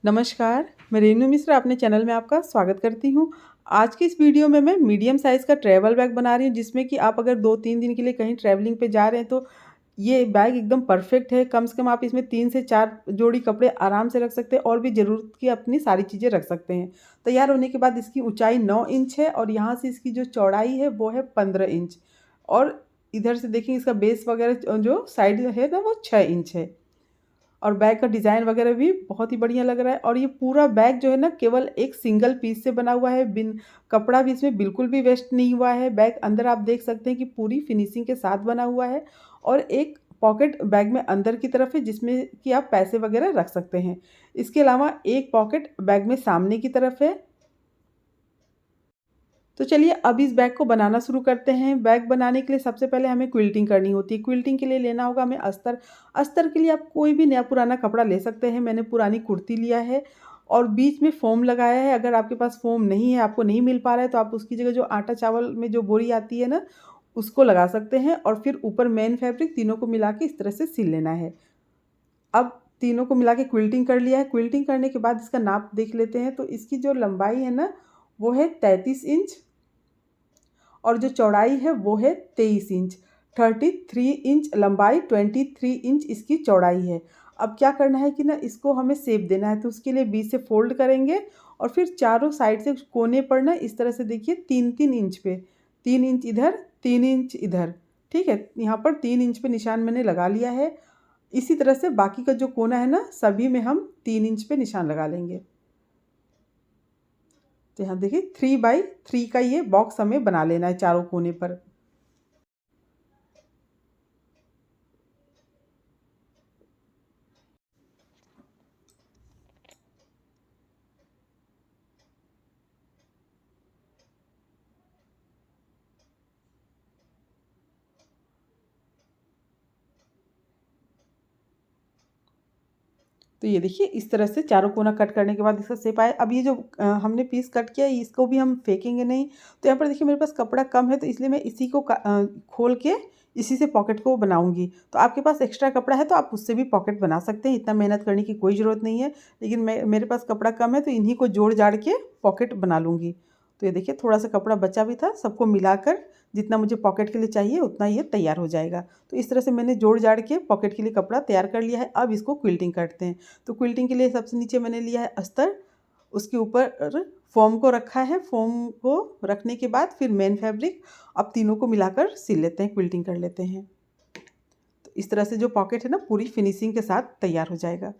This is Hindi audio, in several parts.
नमस्कार, मैं रेनू मिश्रा अपने चैनल में आपका स्वागत करती हूँ। आज की इस वीडियो में मैं मीडियम साइज़ का ट्रैवल बैग बना रही हूँ, जिसमें कि आप अगर 2-3 दिन के लिए कहीं ट्रैवलिंग पे जा रहे हैं तो ये बैग एकदम परफेक्ट है। कम से कम आप इसमें 3 से 4 जोड़ी कपड़े आराम से रख सकते हैं और भी ज़रूरत की अपनी सारी चीज़ें रख सकते हैं। तैयार होने के बाद इसकी ऊँचाई 9 इंच है और यहाँ से इसकी जो चौड़ाई है वो है 15 इंच और इधर से देखिए इसका बेस वगैरह जो साइड है ना वो 6 इंच है। और बैग का डिज़ाइन वगैरह भी बहुत ही बढ़िया लग रहा है और ये पूरा बैग जो है ना केवल एक सिंगल पीस से बना हुआ है। बिन कपड़ा भी इसमें बिल्कुल भी वेस्ट नहीं हुआ है। बैग अंदर आप देख सकते हैं कि पूरी फिनिशिंग के साथ बना हुआ है और एक पॉकेट बैग में अंदर की तरफ है, जिसमें कि आप पैसे वगैरह रख सकते हैं। इसके अलावा एक पॉकेट बैग में सामने की तरफ है। तो चलिए अब इस बैग को बनाना शुरू करते हैं। बैग बनाने के लिए सबसे पहले हमें क्विल्टिंग करनी होती है। क्विल्टिंग के लिए लेना होगा हमें अस्तर। अस्तर के लिए आप कोई भी नया पुराना कपड़ा ले सकते हैं। मैंने पुरानी कुर्ती लिया है और बीच में फ़ोम लगाया है। अगर आपके पास फ़ोम नहीं है, आपको नहीं मिल पा रहा है, तो आप उसकी जगह जो आटा चावल में जो बोरी आती है ना, उसको लगा सकते हैं और फिर ऊपर मेन फैब्रिक तीनों को मिला के इस तरह से सिल लेना है। अब तीनों को मिला के क्विल्टिंग कर लिया है। क्विल्टिंग करने के बाद इसका नाप देख लेते हैं। तो इसकी जो लंबाई है ना, वो है 33 इंच और जो चौड़ाई है वो है 23 इंच। 33 इंच लंबाई, 23 इंच इसकी चौड़ाई है। अब क्या करना है कि ना इसको हमें शेप देना है, तो उसके लिए बीच से फ़ोल्ड करेंगे और फिर चारों साइड से कोने पर ना इस तरह से देखिए 3-3 इंच पे, 3 इंच इधर, 3 इंच इधर, ठीक है? यहाँ पर 3 इंच पे निशान मैंने लगा लिया है। इसी तरह से बाकी का जो कोना है ना, सभी में हम 3 इंच पे निशान लगा लेंगे। तो यहाँ देखिए 3x3 का ये बॉक्स हमें बना लेना है चारों कोने पर। तो ये देखिए इस तरह से चारों कोना कट करने के बाद इसका शेप आया। अब ये जो हमने पीस कट किया है इसको भी हम फेंकेंगे नहीं। तो यहाँ पर देखिए मेरे पास कपड़ा कम है, तो इसलिए मैं इसी को खोल के इसी से पॉकेट को बनाऊँगी। तो आपके पास एक्स्ट्रा कपड़ा है तो आप उससे भी पॉकेट बना सकते हैं, इतना मेहनत करने की कोई ज़रूरत नहीं है। लेकिन मेरे पास कपड़ा कम है तो इन्हीं को जोड़-जाड़ के पॉकेट बना लूँगी। तो ये देखिए थोड़ा-सा कपड़ा बचा भी था, सबको मिलाकर जितना मुझे पॉकेट के लिए चाहिए उतना ये तैयार हो जाएगा। तो इस तरह से मैंने जोड़-जाड़ के पॉकेट के लिए कपड़ा तैयार कर लिया है। अब इसको क्विल्टिंग करते हैं। तो क्विल्टिंग के लिए सबसे नीचे मैंने लिया है अस्तर, उसके ऊपर फ़ोम को रखा है। फ़ोम को रखने के बाद फिर मेन फैब्रिक, अब तीनों को मिलाकर सिल लेते हैं, क्विल्टिंग कर लेते हैं। तो इस तरह से जो पॉकेट है ना पूरी फिनिशिंग के साथ तैयार हो जाएगा।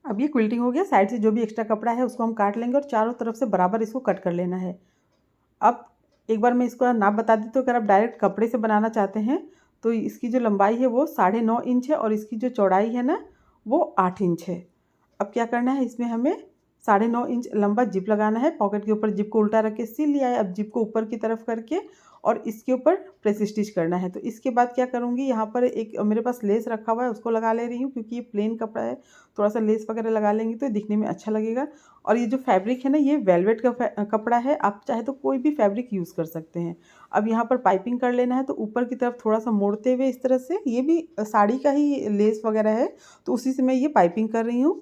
अब ये क्विल्टिंग हो गया, साइड से जो भी एक्स्ट्रा कपड़ा है उसको हम काट लेंगे और चारों तरफ से बराबर इसको कट कर लेना है। अब एक बार मैं इसका नाप बता देती हूँ। अगर आप डायरेक्ट कपड़े से बनाना चाहते हैं तो इसकी जो लंबाई है वो 9.5 इंच है और इसकी जो चौड़ाई है ना वो 8 इंच है। अब क्या करना है, इसमें हमें 9.5 इंच लंबा जिप लगाना है। पॉकेट के ऊपर जिप को उल्टा रख के सिल लिया है। अब जिप को ऊपर की तरफ करके और इसके ऊपर प्रेस स्टिच करना है। तो इसके बाद क्या करूँगी, यहाँ पर एक मेरे पास लेस रखा हुआ है उसको लगा ले रही हूँ, क्योंकि ये प्लेन कपड़ा है। थोड़ा सा लेस वगैरह लगा लेंगे तो दिखने में अच्छा लगेगा। और ये जो फैब्रिक है ना ये वेलवेट का कपड़ा है, आप चाहे तो कोई भी फैब्रिक यूज़ कर सकते हैं। अब यहाँ पर पाइपिंग कर लेना है, तो ऊपर की तरफ थोड़ा सा मोड़ते हुए इस तरह से, ये भी साड़ी का ही लेस वगैरह है तो उसी से मैं ये पाइपिंग कर रही हूँ।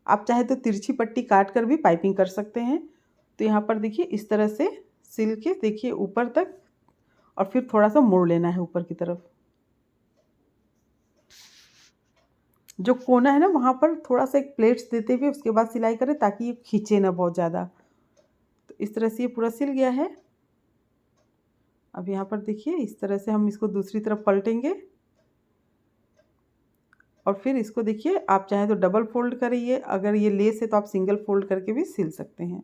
आप चाहे तो तिरछी पट्टी काट कर भी पाइपिंग कर सकते हैं। तो यहाँ पर देखिए इस तरह से सिल के देखिए ऊपर तक और फिर थोड़ा सा मोड़ लेना है ऊपर की तरफ। जो कोना है ना वहाँ पर थोड़ा सा एक प्लेट्स देते हुए उसके बाद सिलाई करें, ताकि ये खींचे ना बहुत ज़्यादा। तो इस तरह से ये पूरा सिल गया है। अब यहाँ पर देखिए इस तरह से हम इसको दूसरी तरफ पलटेंगे और फिर इसको देखिए आप चाहें तो डबल फ़ोल्ड करिए, अगर ये लेस है तो आप सिंगल फ़ोल्ड करके भी सिल सकते हैं।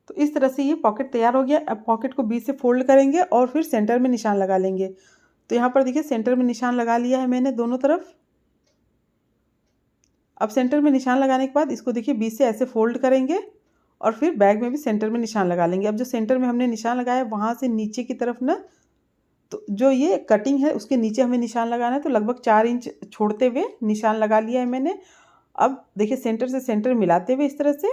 तो इस तरह से ये पॉकेट तैयार हो गया। अब पॉकेट को बीच से फोल्ड करेंगे और फिर सेंटर में निशान लगा लेंगे। तो यहाँ पर देखिए सेंटर में निशान लगा लिया है मैंने दोनों तरफ। अब सेंटर में निशान लगाने के बाद इसको देखिए बीच से ऐसे फोल्ड करेंगे और फिर बैग में भी सेंटर में निशान लगा लेंगे। अब जो सेंटर में हमने निशान लगाया वहाँ से नीचे की तरफ ना, तो जो ये कटिंग है उसके नीचे हमें निशान लगाना है। तो लगभग 4 इंच छोड़ते हुए निशान लगा लिया है मैंने। अब देखिए सेंटर से सेंटर मिलाते हुए इस तरह से,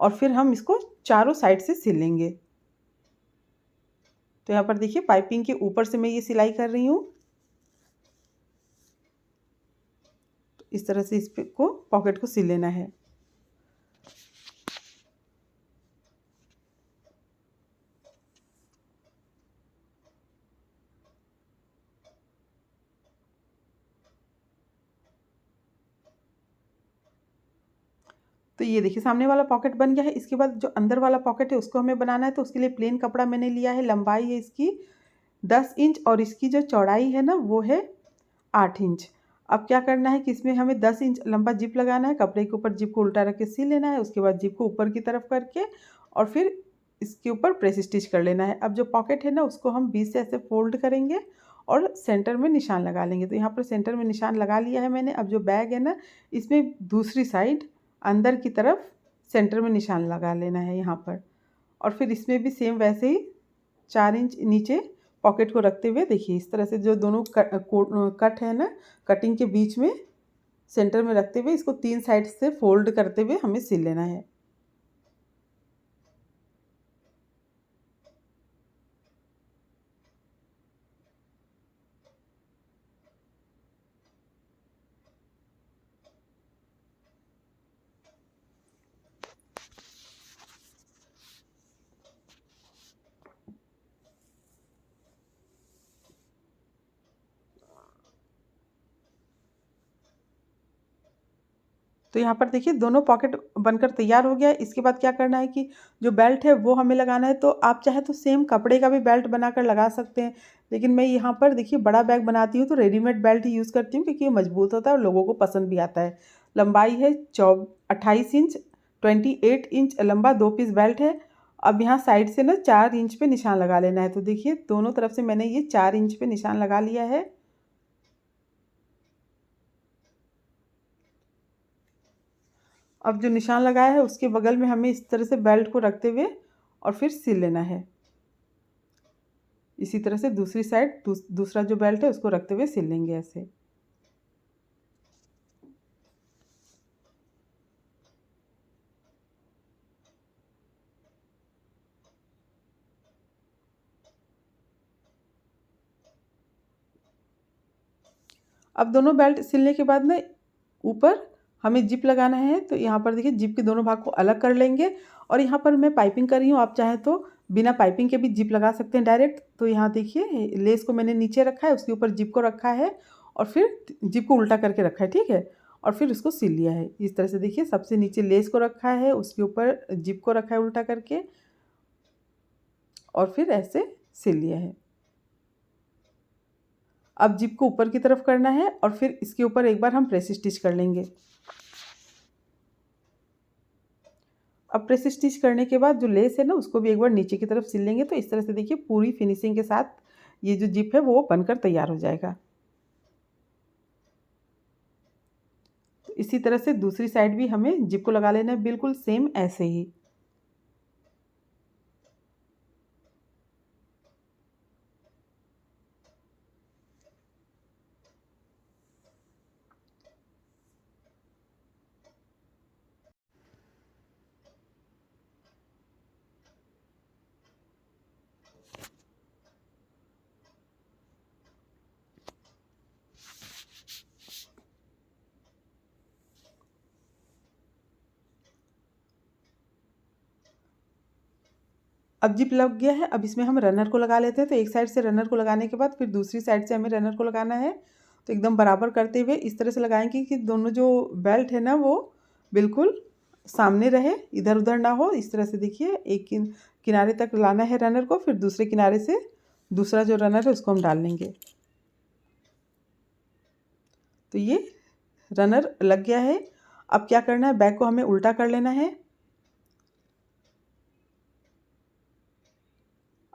और फिर हम इसको चारों साइड से सिल लेंगे। तो यहाँ पर देखिए पाइपिंग के ऊपर से मैं ये सिलाई कर रही हूँ। तो इस तरह से इसको पॉकेट को सिल लेना है। तो ये देखिए सामने वाला पॉकेट बन गया है। इसके बाद जो अंदर वाला पॉकेट है उसको हमें बनाना है। तो उसके लिए प्लेन कपड़ा मैंने लिया है। लंबाई है इसकी 10 इंच और इसकी जो चौड़ाई है ना वो है 8 इंच। अब क्या करना है कि इसमें हमें 10 इंच लंबा जिप लगाना है। कपड़े के ऊपर जिप को उल्टा रख के सिल लेना है। उसके बाद जिप को ऊपर की तरफ करके और फिर इसके ऊपर प्रेस स्टिच कर लेना है। अब जो पॉकेट है ना उसको हम बीच से ऐसे फोल्ड करेंगे और सेंटर में निशान लगा लेंगे। तो यहाँ पर सेंटर में निशान लगा लिया है मैंने। अब जो बैग है ना इसमें दूसरी साइड अंदर की तरफ सेंटर में निशान लगा लेना है यहाँ पर। और फिर इसमें भी सेम वैसे ही 4 इंच नीचे पॉकेट को रखते हुए देखिए इस तरह से जो दोनों कट है ना, कटिंग के बीच में सेंटर में रखते हुए इसको 3 साइड से फोल्ड करते हुए हमें सिल लेना है। तो यहाँ पर देखिए दोनों पॉकेट बनकर तैयार हो गया है। इसके बाद क्या करना है कि जो बेल्ट है वो हमें लगाना है। तो आप चाहे तो सेम कपड़े का भी बेल्ट बनाकर लगा सकते हैं, लेकिन मैं यहाँ पर देखिए बड़ा बैग बनाती हूँ तो रेडीमेड बेल्ट ही यूज़ करती हूँ क्योंकि ये मजबूत होता है और लोगों को पसंद भी आता है। लंबाई है 28 इंच, 28 इंच लंबा 2 पीस बेल्ट है। अब यहाँ साइड से ना 4 इंच पे निशान लगा लेना है। तो देखिए दोनों तरफ से मैंने ये 4 इंच पे निशान लगा लिया है। अब जो निशान लगाया है उसके बगल में हमें इस तरह से बेल्ट को रखते हुए और फिर सिल लेना है। इसी तरह से दूसरी साइड दूसरा जो बेल्ट है उसको रखते हुए सिल लेंगे ऐसे। अब दोनों बेल्ट सिलने के बाद ना ऊपर हमें जिप लगाना है। तो यहाँ पर देखिए जिप के दोनों भाग को अलग कर लेंगे और यहाँ पर मैं पाइपिंग कर रही हूँ। आप चाहें तो बिना पाइपिंग के भी जिप लगा सकते हैं डायरेक्ट। तो यहाँ देखिए लेस को मैंने नीचे रखा है, उसके ऊपर जिप को रखा है और फिर जिप को उल्टा करके रखा है, ठीक है। और फिर उसको सिल लिया है इस तरह से। देखिए सबसे नीचे लेस को रखा है, उसके ऊपर जिप को रखा है उल्टा करके और फिर ऐसे सिल लिया है। अब जिप को ऊपर की तरफ करना है और फिर इसके ऊपर एक बार हम प्रेस स्टिच कर लेंगे। अब प्रेस स्टिच करने के बाद जो लेस है ना उसको भी एक बार नीचे की तरफ सिल लेंगे। तो इस तरह से देखिए पूरी फिनिशिंग के साथ ये जो जिप है वो बनकर तैयार हो जाएगा। तो इसी तरह से दूसरी साइड भी हमें जिप को लगा लेना है बिल्कुल सेम ऐसे ही। अब जिप लग गया है। अब इसमें हम रनर को लगा लेते हैं। तो एक साइड से रनर को लगाने के बाद फिर दूसरी साइड से हमें रनर को लगाना है। तो एकदम बराबर करते हुए इस तरह से लगाएंगे कि दोनों जो बेल्ट है ना वो बिल्कुल सामने रहे, इधर उधर ना हो। इस तरह से देखिए एक किनारे तक लाना है रनर को, फिर दूसरे किनारे से दूसरा जो रनर है उसको हम डाल लेंगे। तो ये रनर लग गया है। अब क्या करना है, बैग को हमें उल्टा कर लेना है।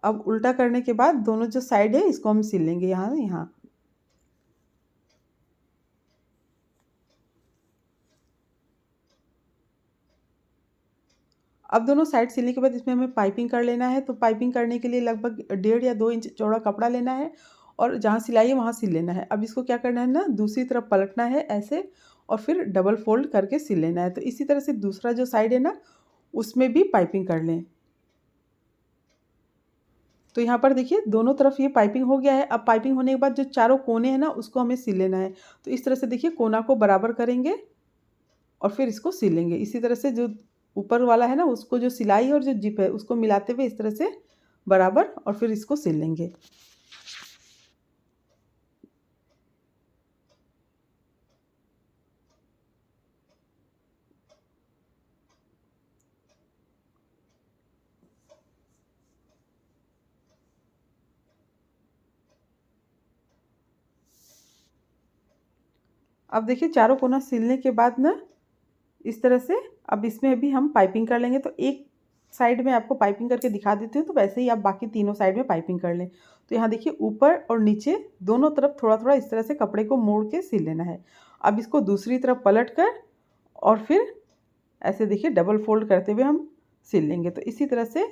अब उल्टा करने के बाद दोनों जो साइड है इसको हम सिल लेंगे यहाँ यहाँ। अब दोनों साइड सिलने के बाद इसमें हमें पाइपिंग कर लेना है। तो पाइपिंग करने के लिए लगभग 1.5 या 2 इंच चौड़ा कपड़ा लेना है और जहाँ सिलाई है वहाँ सिल लेना है। अब इसको क्या करना है ना, दूसरी तरफ पलटना है ऐसे और फिर डबल फोल्ड करके सिल लेना है। तो इसी तरह से दूसरा जो साइड है ना उसमें भी पाइपिंग कर लें। तो यहाँ पर देखिए दोनों तरफ ये पाइपिंग हो गया है। अब पाइपिंग होने के बाद जो चारों कोने हैं ना उसको हमें सिल लेना है। तो इस तरह से देखिए कोना को बराबर करेंगे और फिर इसको सिल लेंगे। इसी तरह से जो ऊपर वाला है ना उसको जो सिलाई और जो जिप है उसको मिलाते हुए इस तरह से बराबर और फिर इसको सिल लेंगे। अब देखिए चारों कोना सिलने के बाद ना इस तरह से अब इसमें भी हम पाइपिंग कर लेंगे। तो एक साइड में आपको पाइपिंग करके दिखा देती हूँ, तो वैसे ही आप बाकी तीनों साइड में पाइपिंग कर लें। तो यहाँ देखिए ऊपर और नीचे दोनों तरफ थोड़ा थोड़ा इस तरह से कपड़े को मोड़ के सिल लेना है। अब इसको दूसरी तरफ पलट कर और फिर ऐसे देखिए डबल फोल्ड करते हुए हम सिल लेंगे। तो इसी तरह से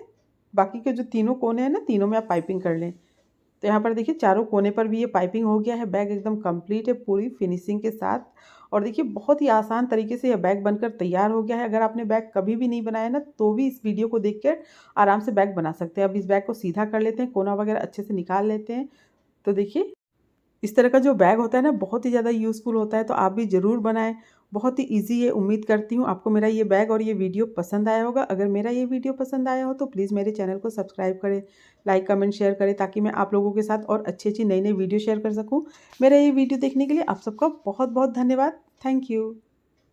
बाकी के जो तीनों कोने हैं ना तीनों में आप पाइपिंग कर लें। तो यहाँ पर देखिए चारों कोने पर भी ये पाइपिंग हो गया है। बैग एकदम कंप्लीट है पूरी फिनिशिंग के साथ। और देखिए बहुत ही आसान तरीके से यह बैग बनकर तैयार हो गया है। अगर आपने बैग कभी भी नहीं बनाया ना तो भी इस वीडियो को देखकर आराम से बैग बना सकते हैं। अब इस बैग को सीधा कर लेते हैं, कोना वगैरह अच्छे से निकाल लेते हैं। तो देखिए इस तरह का जो बैग होता है ना बहुत ही ज़्यादा यूज़फुल होता है। तो आप भी ज़रूर बनाएं, बहुत ही ईजी है। उम्मीद करती हूँ आपको मेरा ये बैग और ये वीडियो पसंद आया होगा। अगर मेरा ये वीडियो पसंद आया हो तो प्लीज़ मेरे चैनल को सब्सक्राइब करें, लाइक कमेंट शेयर करें ताकि मैं आप लोगों के साथ और अच्छी अच्छी नई नई वीडियो शेयर कर सकूँ। मेरा ये वीडियो देखने के लिए आप सबका बहुत बहुत धन्यवाद। Thank you.